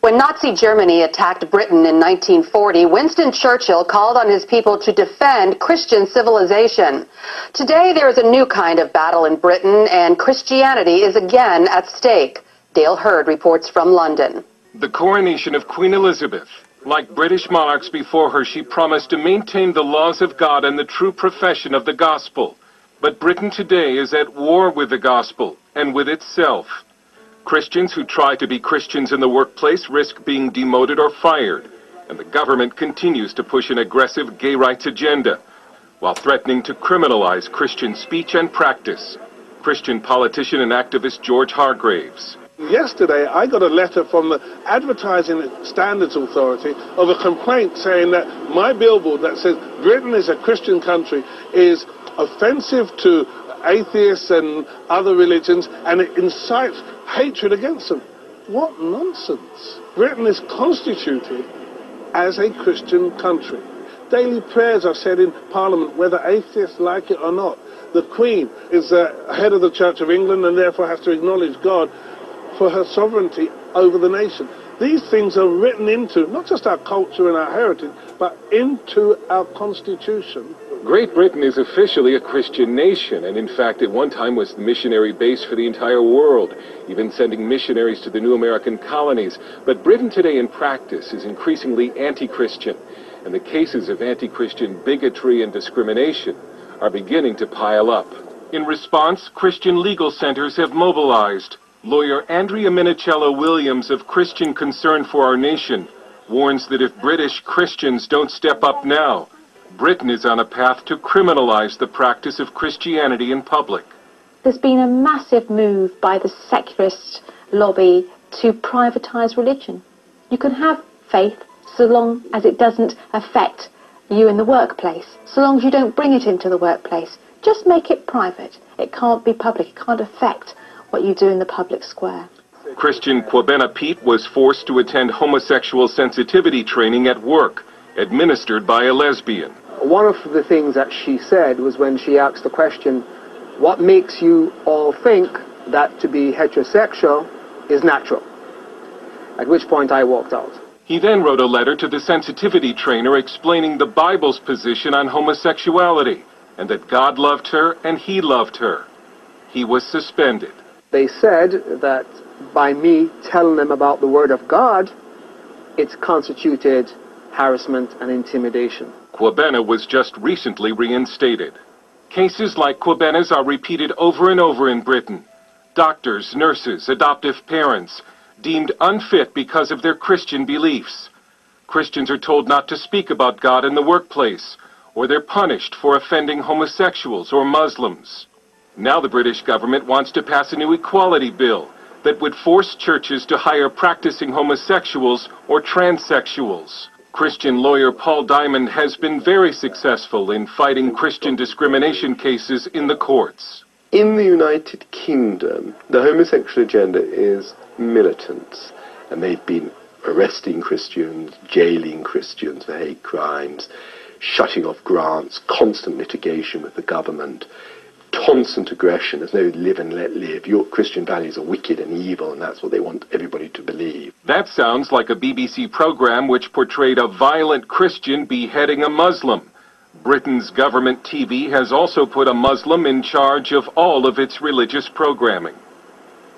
When Nazi Germany attacked Britain in 1940, Winston Churchill called on his people to defend Christian civilization. Today, there is a new kind of battle in Britain, and Christianity is again at stake. Dale Hurd reports from London. The coronation of Queen Elizabeth. Like British monarchs before her, she promised to maintain the laws of God and the true profession of the gospel. But Britain today is at war with the gospel and with itself. Christians who try to be Christians in the workplace risk being demoted or fired, and the government continues to push an aggressive gay rights agenda, while threatening to criminalize Christian speech and practice. Christian politician and activist George Hargraves. Yesterday, I got a letter from the Advertising Standards Authority of a complaint saying that my billboard that says Britain is a Christian country is offensive to atheists and other religions, and it incites hatred against them. What nonsense. Britain is constituted as a Christian country. Daily prayers are said in Parliament, whether atheists like it or not. The Queen is the head of the Church of England and therefore has to acknowledge God for her sovereignty over the nation. These things are written into not just our culture and our heritage, but into our Constitution. Great Britain is officially a Christian nation, and in fact at one time was the missionary base for the entire world, even sending missionaries to the new American colonies. But Britain today in practice is increasingly anti-Christian, and the cases of anti-Christian bigotry and discrimination are beginning to pile up. In response, Christian legal centers have mobilized. Lawyer Andrea Minicello Williams of Christian Concern for Our Nation warns that if British Christians don't step up now, Britain is on a path to criminalize the practice of Christianity in public. There's been a massive move by the secularist lobby to privatize religion. You can have faith so long as it doesn't affect you in the workplace, so long as you don't bring it into the workplace. Just make it private. It can't be public. It can't affect what you do in the public square. Christian Kwabena Pete was forced to attend homosexual sensitivity training at work, administered by a lesbian. One of the things that she said was when she asked the question, what makes you all think that to be heterosexual is natural? At which point I walked out. He then wrote a letter to the sensitivity trainer explaining the Bible's position on homosexuality, and that God loved her and he loved her. He was suspended. They said that by me telling them about the Word of God, it's constituted harassment and intimidation. Kwabena was just recently reinstated. Cases like Kwabena's are repeated over and over in Britain. Doctors, nurses, adoptive parents, deemed unfit because of their Christian beliefs. Christians are told not to speak about God in the workplace, or they're punished for offending homosexuals or Muslims. Now the British government wants to pass a new equality bill that would force churches to hire practicing homosexuals or transsexuals. Christian lawyer Paul Diamond has been very successful in fighting Christian discrimination cases in the courts. In the United Kingdom, the homosexual agenda is militant, and they've been arresting Christians, jailing Christians for hate crimes, shutting off grants, constant litigation with the government, constant aggression. There's no live and let live. Your Christian values are wicked and evil, and that's what they want everybody to believe. That sounds like a BBC program which portrayed a violent Christian beheading a Muslim. Britain's government TV has also put a Muslim in charge of all of its religious programming.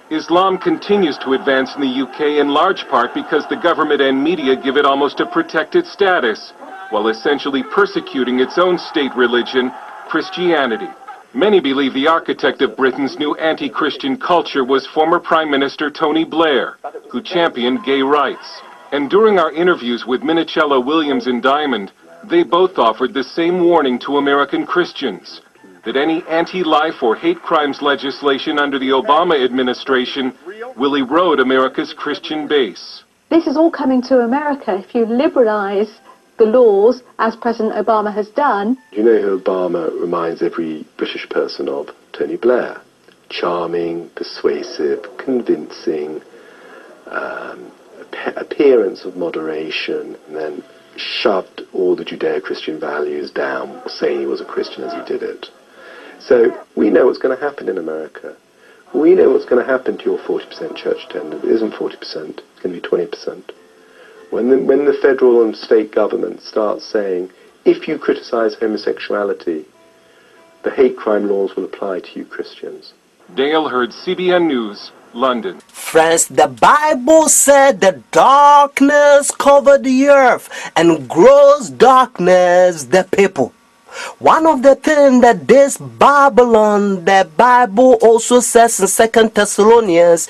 Islam continues to advance in the UK in large part because the government and media give it almost a protected status, while essentially persecuting its own state religion, Christianity. Many believe the architect of Britain's new anti-Christian culture was former Prime Minister Tony Blair, who championed gay rights. And during our interviews with Minicello Williams and Diamond, they both offered the same warning to American Christians, that any anti-life or hate crimes legislation under the Obama administration will erode America's Christian base. This is all coming to America. If you liberalize the laws, as President Obama has done. You know who Obama reminds every British person of? Tony Blair. Charming, persuasive, convincing, appearance of moderation, and then shoved all the Judeo-Christian values down, saying he was a Christian as he did it. So we know what's going to happen in America. We know what's going to happen to your 40% church attendance. It isn't 40%. It's going to be 20%. When the federal and state government starts saying, if you criticize homosexuality, the hate crime laws will apply to you Christians. Dale Hurd, CBN News, London. Friends, the Bible said that darkness covered the earth and gross darkness the people. One of the things that this Babylon, the Bible also says in 2 Thessalonians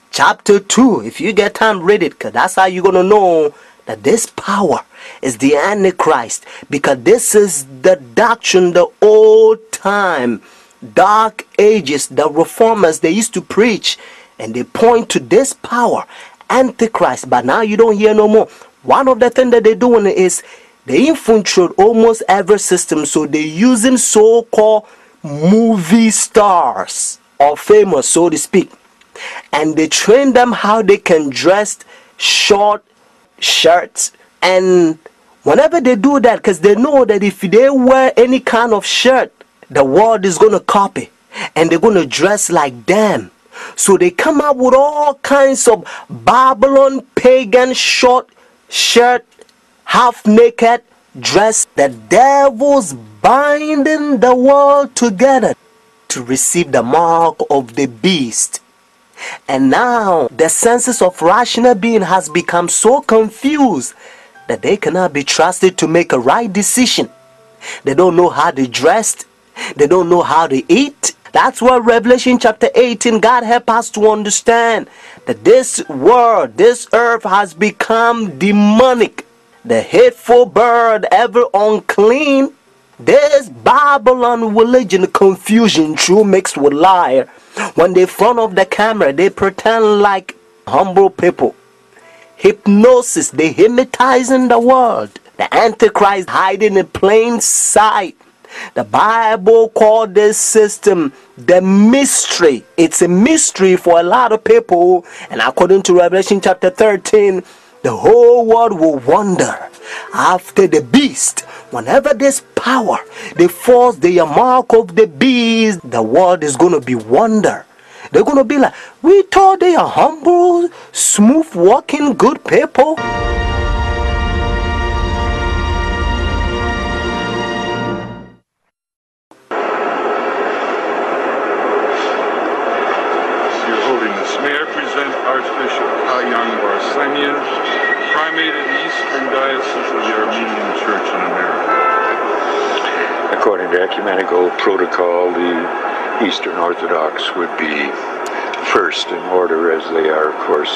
chapter 2, if you get time, read it, because that's how you're going to know that this power is the Antichrist, because this is the doctrine, the old time, dark ages, the reformers, they used to preach, and they point to this power, Antichrist, but now you don't hear no more. One of the things that they're doing is they infiltrate almost every system, so they're using so-called movie stars, or famous, so to speak, and they train them how they can dress short shirts, and whenever they do that, because they know that if they wear any kind of shirt, the world is going to copy, and they're going to dress like them. So they come up with all kinds of Babylon pagan short shirt, half naked dress. The devil's binding the world together to receive the mark of the beast. And now the senses of rational being has become so confused that they cannot be trusted to make a right decision. They don't know how they dressed. They don't know how to eat. That's why Revelation chapter 18, God help us to understand that this world, this earth has become demonic. The hateful bird, ever unclean. This Babylon religion, confusion, true mixed with liar. When they front of the camera, they pretend like humble people. Hypnosis, they hypnotizing the world. The Antichrist hiding in plain sight. The Bible called this system the mystery. It's a mystery for a lot of people. And according to Revelation chapter 13, the whole world will wonder after the beast. Whenever this power, they force the mark of the beast, the world is going to be wonder. They're going to be like, we thought they are humble, smooth walking, good people. May I present Archbishop Kayang Barsamian, Primate of the Eastern Diocese of the Armenian Church in America. According to ecumenical protocol, the Eastern Orthodox would be first in order, as they are, of course,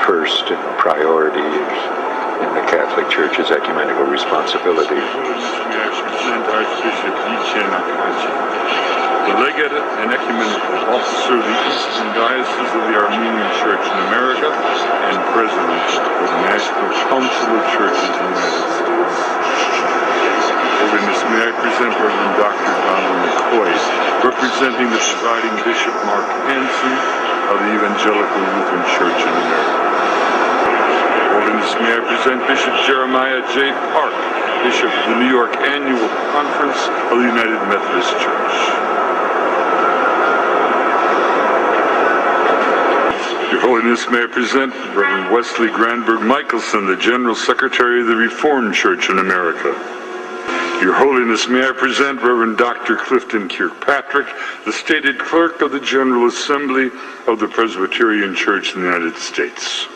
first in priority in the Catholic Church's ecumenical responsibility. May I present Archbishop Yichen Akachi, the legate and ecumenical officer of the Eastern Diocese of the Armenian Church in America and president of the National Council of Churches in the United States. Holiness, may I present Reverend Dr. Donald McCoy, representing the presiding Bishop Mark Hansen of the Evangelical Lutheran Church in America. Holiness, may I present Bishop Jeremiah J. Park, Bishop of the New York Annual Conference of the United Methodist Church. Your Holiness, may I present Reverend Wesley Granberg Michelson, the General Secretary of the Reformed Church in America. Your Holiness, may I present Reverend Dr. Clifton Kirkpatrick, the stated clerk of the General Assembly of the Presbyterian Church in the United States.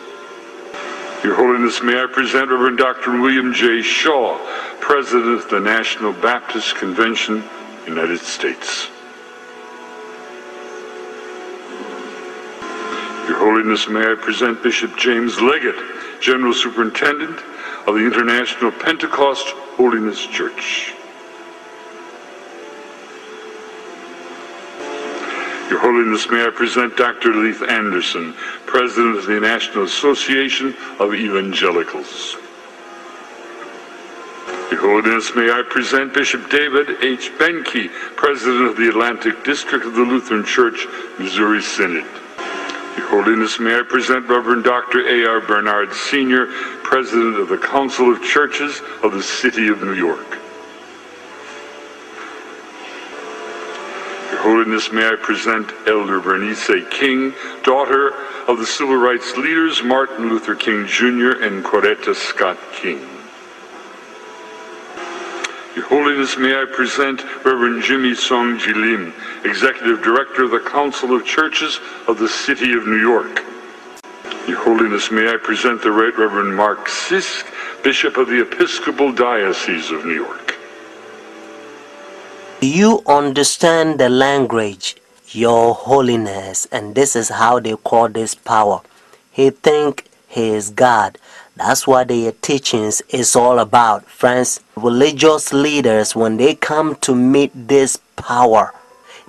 Your Holiness, may I present Reverend Dr. William J. Shaw, President of the National Baptist Convention, United States. Your Holiness, may I present Bishop James Leggett, General Superintendent of the International Pentecost Holiness Church. Your Holiness, may I present Dr. Leith Anderson, President of the National Association of Evangelicals. Your Holiness, may I present Bishop David H. Benke, President of the Atlantic District of the Lutheran Church, Missouri Synod. Your Holiness, may I present Reverend Dr. A.R. Bernard Sr., President of the Council of Churches of the City of New York. Your Holiness, may I present Elder Bernice King, daughter of the civil rights leaders Martin Luther King Jr. and Coretta Scott King. Your Holiness, may I present Reverend Jimmy Song Jilim, Executive Director of the Council of Churches of the City of New York. Your Holiness, may I present the Right Reverend Mark Sisk, Bishop of the Episcopal Diocese of New York. Do you understand the language, Your Holiness? And this is how they call this power. He think he is God. That's what their teachings is all about, friends. Religious leaders, when they come to meet this power,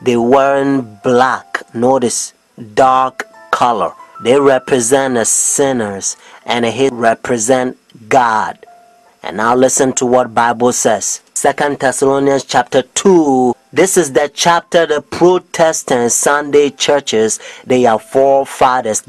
they wearing black. Notice, dark color. They represent the sinners, and he represent God. And now listen to what Bible says. 2 Thessalonians chapter 2. This is the chapter the Protestant Sunday churches, they are forefathers.